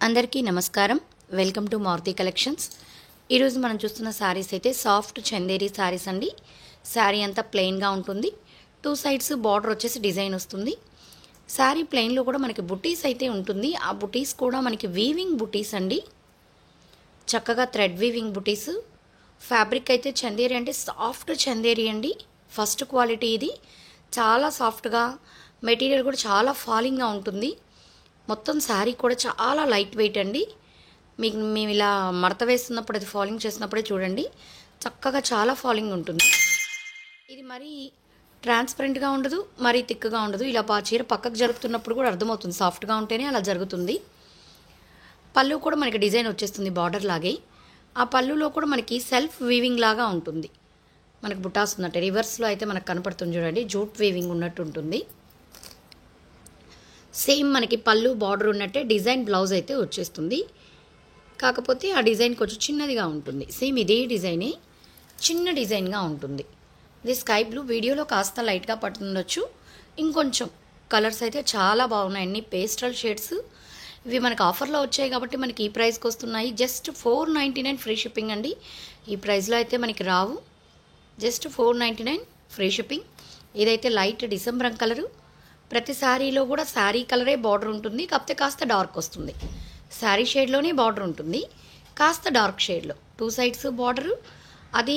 అందరికీ నమస్కారం. Welcome to Maruti collections. ఈరోజు మనం చూస్తున్న శారీస్ అయితే సాఫ్ట్ చందేరి శారీస్ అండి. శారీ అంతా ప్లెయిన్గా ఉంటుంది. 2 సైడ్స్ బార్డర్ వచ్చేసి డిజైన్ వస్తుంది. శారీ ప్లెయిన్లో కూడా మనకి బుటీస్ అయితే ఉంటుంది. ఆ బుటీస్ కూడా మనకి వీవింగ్ బుటీస్ అండి. చక్కగా థ్రెడ్ వీవింగ్ బుటీస్. ఫ్యాబ్రిక్ అయితే చందేరి అంటే సాఫ్ట్ చందేరి అండి. ఫస్ట్ క్వాలిటీ ఇది. చాలా సాఫ్ట్గా, మెటీరియల్ కూడా చాలా ఫాలింగ్గా ఉంటుంది. మొత్తం శారీ కూడా చాలా లైట్ వెయిట్ అండి. మేము ఇలా మడత వేస్తున్నప్పుడు అది ఫాలింగ్ చేసినప్పుడే చూడండి చక్కగా చాలా ఫాలింగ్ ఉంటుంది. ఇది మరీ ట్రాన్స్పరెంట్గా ఉండదు, మరీ థిక్గా ఉండదు. ఇలా చీర పక్కకు జరుగుతున్నప్పుడు కూడా అర్థమవుతుంది, సాఫ్ట్గా ఉంటేనే అలా జరుగుతుంది. పళ్ళు కూడా మనకి డిజైన్ వచ్చేస్తుంది బార్డర్ లాగే. ఆ పళ్ళులో కూడా మనకి సెల్ఫ్ వీవింగ్ లాగా ఉంటుంది. మనకు బుటాస్ ఉన్నట్టు రివర్స్లో అయితే మనకు కనపడుతుంది చూడండి, జూట్ వీవింగ్ ఉన్నట్టు ఉంటుంది. సేమ్ మనకి పళ్ళు బార్డర్ ఉన్నట్టే డిజైన్ బ్లౌజ్ అయితే వచ్చేస్తుంది. కాకపోతే ఆ డిజైన్ కొంచెం చిన్నదిగా ఉంటుంది. సేమ్ ఇదే డిజైనే చిన్న డిజైన్గా ఉంటుంది. ఇది స్కై బ్లూ, వీడియోలో కాస్త లైట్గా పడుతుండొచ్చు. ఇంకొంచెం కలర్స్ అయితే చాలా బాగున్నాయి, అన్ని పేస్టల్ షేడ్స్. ఇవి మనకు ఆఫర్లో వచ్చాయి కాబట్టి మనకి ఈ ప్రైస్కి వస్తున్నాయి. జస్ట్ 499 ఫ్రీ షిప్పింగ్ అండి. ఈ ప్రైస్లో అయితే మనకి రావు. Just 499 free shipping. ఇదైతే లైట్ డిసెంబర్ కలరు. ప్రతి శారీలో కూడా శారీ కలరే బార్డర్ ఉంటుంది, కాకపోతే కాస్త డార్క్ వస్తుంది. శారీ షేడ్లోనే బార్డర్ ఉంటుంది, కాస్త డార్క్ షేడ్లో 2 సైడ్స్ బార్డరు. అదే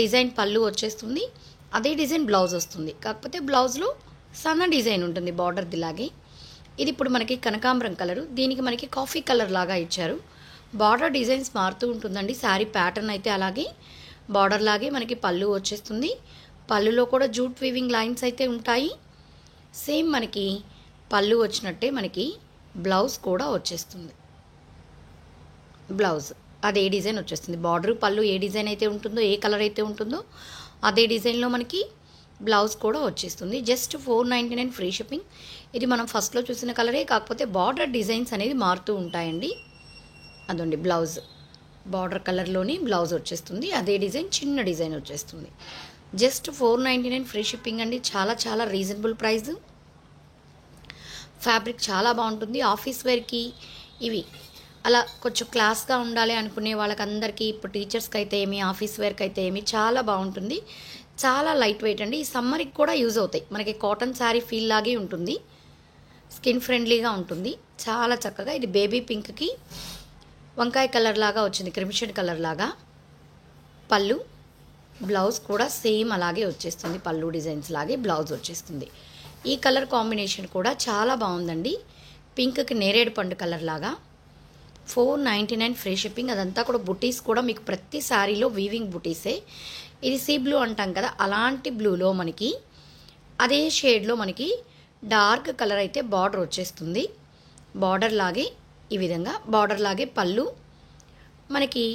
డిజైన్ పళ్ళు వచ్చేస్తుంది, అదే డిజైన్ బ్లౌజ్ వస్తుంది. కాకపోతే బ్లౌజ్లో సన్న డిజైన్ ఉంటుంది బార్డర్ది లాగే. ఇది ఇప్పుడు మనకి కనకాంబరం కలరు, దీనికి మనకి కాఫీ కలర్ లాగా ఇచ్చారు. బార్డర్ డిజైన్స్ మారుతూ ఉంటుందండి. శారీ ప్యాటర్న్ అయితే అలాగే బార్డర్ లాగే మనకి పళ్ళు వచ్చేస్తుంది. పళ్ళులో కూడా జూట్ వీవింగ్ లైన్స్ అయితే ఉంటాయి. సేమ్ మనకి పళ్ళు వచ్చినట్టే మనకి బ్లౌజ్ కూడా వచ్చేస్తుంది. బ్లౌజ్ అదే డిజైన్ వచ్చేస్తుంది. బార్డర్ పళ్ళు ఏ డిజైన్ అయితే ఉంటుందో, ఏ కలర్ అయితే ఉంటుందో అదే డిజైన్లో మనకి బ్లౌజ్ కూడా వచ్చేస్తుంది. Just 499 free shipping. ఇది మనం ఫస్ట్లో చూసిన కలరే, కాకపోతే బార్డర్ డిజైన్స్ అనేది మారుతూ ఉంటాయండి. అదండి బ్లౌజ్, బార్డర్ కలర్లోని బ్లౌజ్ వచ్చేస్తుంది. అదే డిజైన్ చిన్న డిజైన్ వచ్చేస్తుంది. జస్ట్ 499 ఫ్రీ షిప్పింగ్ అండి. చాలా చాలా రీజనబుల్ ప్రైస్. ఫ్యాబ్రిక్ చాలా బాగుంటుంది. ఆఫీస్ వేర్కి ఇవి అలా కొంచెం క్లాస్గా ఉండాలి అనుకునే వాళ్ళకందరికీ, ఇప్పుడు టీచర్స్కి అయితే ఏమి, ఆఫీస్ వేర్కి అయితే ఏమి చాలా బాగుంటుంది. చాలా లైట్ వెయిట్ అండి. ఈ సమ్మర్కి కూడా యూజ్ అవుతాయి. మనకి కాటన్ శారీ ఫీల్ లాగే ఉంటుంది, స్కిన్ ఫ్రెండ్లీగా ఉంటుంది. చాలా చక్కగా. ఇది బేబీ పింక్కి వంకాయ కలర్ లాగా వచ్చింది, క్రిమిషన్ కలర్ లాగా. పళ్ళు, బ్లౌజ్ కూడా సేమ్ అలాగే వచ్చేస్తుంది. పళ్ళు డిజైన్స్ లాగే బ్లౌజ్ వచ్చేస్తుంది. ఈ కలర్ కాంబినేషన్ కూడా చాలా బాగుందండి. పింక్కి నేరేడు పండు కలర్ లాగా. 499 ఫ్రీ షిప్పింగ్. అదంతా కూడా బుటీస్ కూడా మీకు ప్రతి శారీలో వీవింగ్ బుటీసే. ఇది సీ బ్లూ అంటాం కదా, అలాంటి బ్లూలో మనకి అదే షేడ్లో మనకి డార్క్ కలర్ అయితే బార్డర్ వచ్చేస్తుంది. బార్డర్ లాగే ఈ విధంగా బార్డర్ లాగే పళ్ళు, మనకి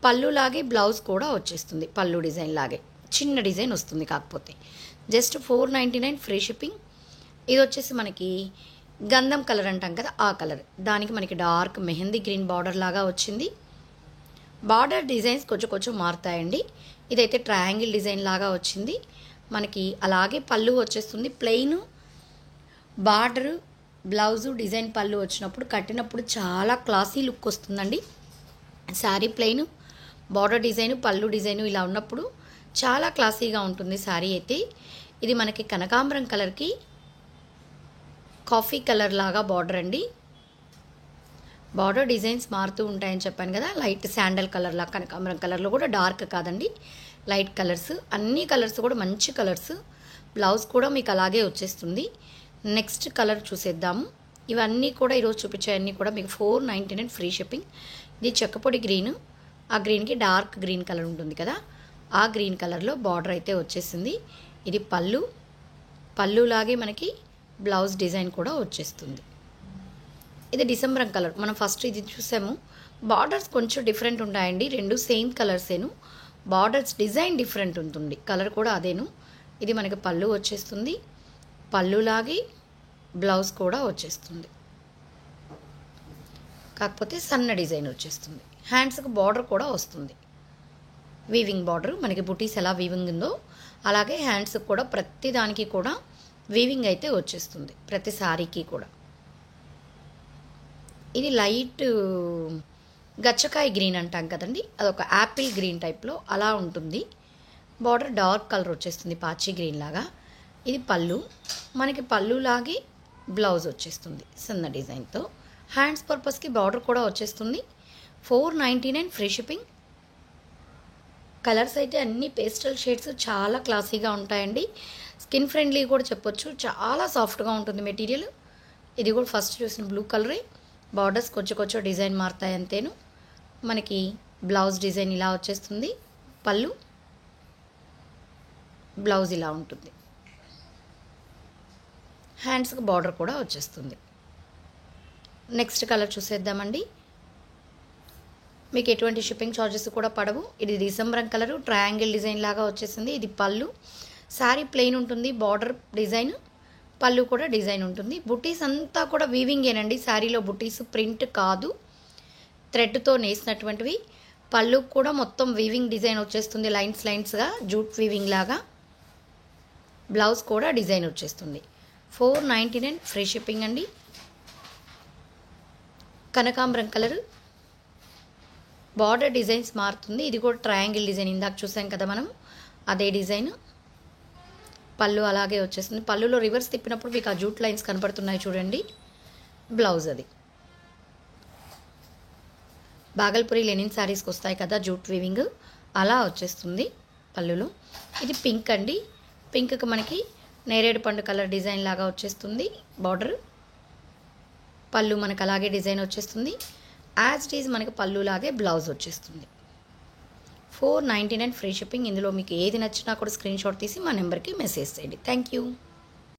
పళ్ళు లాగే బ్లౌజ్ కూడా వచ్చేస్తుంది. పళ్ళు డిజైన్ లాగే చిన్న డిజైన్ వస్తుంది. కాకపోతే జస్ట్ 499 ఫ్రీ షిప్పింగ్. ఇది వచ్చేసి మనకి గంధం కలర్ అంటాం కదా, ఆ కలర్. దానికి మనకి డార్క్ మెహందీ గ్రీన్ బార్డర్ లాగా వచ్చింది. బార్డర్ డిజైన్స్ కొంచెం కొంచెం మారుతాయండి. ఇదైతే ట్రయాంగిల్ డిజైన్ లాగా వచ్చింది మనకి. అలాగే పళ్ళు వచ్చేస్తుంది ప్లెయిన్. బార్డరు, బ్లౌజు, డిజైన్ పళ్ళు వచ్చినప్పుడు కట్టినప్పుడు చాలా క్లాసీ లుక్ వస్తుందండి. శారీ ప్లెయిన్, బార్డర్ డిజైను, పళ్ళు డిజైను ఇలా ఉన్నప్పుడు చాలా క్లాసీగా ఉంటుంది శారీ అయితే. ఇది మనకి కనకాంబరం కలర్కి కాఫీ కలర్ లాగా బార్డర్ అండి. బార్డర్ డిజైన్స్ మారుతూ ఉంటాయని చెప్పాను కదా. లైట్ శాండల్ కలర్ లాగా, కనకాంబరం కలర్లో కూడా డార్క్ కాదండి, లైట్ కలర్స్. అన్ని కలర్స్ కూడా మంచి కలర్స్. బ్లౌజ్ కూడా మీకు అలాగే వచ్చేస్తుంది. నెక్స్ట్ కలర్ చూసేద్దాము. ఇవన్నీ కూడా ఈరోజు చూపించాయన్నీ కూడా మీకు 499 ఫ్రీ షిప్పింగ్. ఇది చెక్కపొడి గ్రీన్. ఆ గ్రీన్కి డార్క్ గ్రీన్ కలర్ ఉంటుంది కదా, ఆ గ్రీన్ కలర్లో బార్డర్ అయితే వచ్చేసింది. ఇది పళ్ళు, పళ్ళు లాగే మనకి బ్లౌజ్ డిజైన్ కూడా వచ్చేస్తుంది. ఇది డిసెంబర్ కలర్. మనం ఫస్ట్ ఇది చూసాము. బార్డర్స్ కొంచెం డిఫరెంట్ ఉంటాయండి. రెండు సేమ్ కలర్సేను, బార్డర్స్ డిజైన్ డిఫరెంట్ ఉంటుంది. కలర్ కూడా అదేను. ఇది మనకి పళ్ళు వచ్చేస్తుంది. పళ్ళు లాగే బ్లౌజ్ కూడా వచ్చేస్తుంది, కాకపోతే సన్న డిజైన్ వచ్చేస్తుంది. హ్యాండ్స్కి బార్డర్ కూడా వస్తుంది, వీవింగ్ బార్డర్. మనకి బుటీస్ ఎలా వీవింగ్ ఉందో అలాగే హ్యాండ్స్కి కూడా ప్రతి దానికి కూడా వీవింగ్ అయితే వచ్చేస్తుంది, ప్రతి శారీకి కూడా. ఇది లైట్ గచ్చకాయ గ్రీన్ అంటాం కదండి, అదొక యాపిల్ గ్రీన్ టైప్లో అలా ఉంటుంది. బార్డర్ డార్క్ కలర్ వచ్చేస్తుంది, పాచి గ్రీన్ లాగా. ఇది పళ్ళు, మనకి పళ్ళులాగే బ్లౌజ్ వచ్చేస్తుంది సన్న డిజైన్తో. హ్యాండ్స్ పర్పస్కి బార్డర్ కూడా వచ్చేస్తుంది. 499 ఫ్రీ షిప్పింగ్. కలర్స్ అయితే అన్ని పేస్టల్ షేడ్స్ చాలా క్లాసీగా ఉంటాయండి. స్కిన్ ఫ్రెండ్లీ కూడా చెప్పొచ్చు, చాలా సాఫ్ట్గా ఉంటుంది మెటీరియల్. ఇది కూడా ఫస్ట్ చూసిన బ్లూ కలరే. బార్డర్స్ కొంచెం డిజైన్ మారుతాయి అంతేను. మనకి బ్లౌజ్ డిజైన్ ఇలా వచ్చేస్తుంది. పళ్ళు, బ్లౌజ్ ఇలా ఉంటుంది. హ్యాండ్స్కి బార్డర్ కూడా వచ్చేస్తుంది. నెక్స్ట్ కలర్ చూసేద్దామండి. మీకు ఎటువంటి షిప్పింగ్ ఛార్జెస్ కూడా పడవు. ఇది డిసెంబర్ కలరు, ట్రయాంగిల్ డిజైన్ లాగా వచ్చేసింది. ఇది పళ్ళు. శారీ ప్లెయిన్ ఉంటుంది, బార్డర్ డిజైన్, పళ్ళు కూడా డిజైన్ ఉంటుంది. బుటీస్ అంతా కూడా వీవింగేనండి. శారీలో బుటీస్ ప్రింట్ కాదు, థ్రెడ్తో నేసినటువంటివి. పళ్ళు కూడా మొత్తం వీవింగ్ డిజైన్ వచ్చేస్తుంది, లైన్స్గా జూట్ వీవింగ్ లాగా. బ్లౌజ్ కూడా డిజైన్ వచ్చేస్తుంది. 499 ఫ్రీ షిప్పింగ్ అండి. కనకాంబరం కలరు, బార్డర్ డిజైన్స్ మారుతుంది. ఇది కూడా ట్రయాంగిల్ డిజైన్, ఇందాక చూసాం కదా మనం, అదే డిజైన్. పళ్ళు అలాగే వచ్చేస్తుంది. పళ్ళులో రివర్స్ తిప్పినప్పుడు మీకు ఆ జూట్ లైన్స్ కనపడుతున్నాయి చూడండి. బ్లౌజ్ అది బాగల్పురి లెనిన్ శారీస్కి వస్తాయి కదా జూట్ వీవింగ్, అలా వచ్చేస్తుంది పళ్ళులో. ఇది పింక్ అండి. పింక్కి మనకి నేరేడు పండు కలర్ డిజైన్ లాగా వచ్చేస్తుంది బార్డర్. పళ్ళు మనకు అలాగే డిజైన్ వచ్చేస్తుంది. యాజ్ ఇట్ ఈజ్ మనకి పళ్ళులాగే బ్లౌజ్ వచ్చేస్తుంది. 499 ఫ్రీ షిప్పింగ్. ఇందులో మీకు ఏది నచ్చినా కూడా స్క్రీన్ షాట్ తీసి మా నెంబర్కి మెసేజ్ చేయండి. Thank you.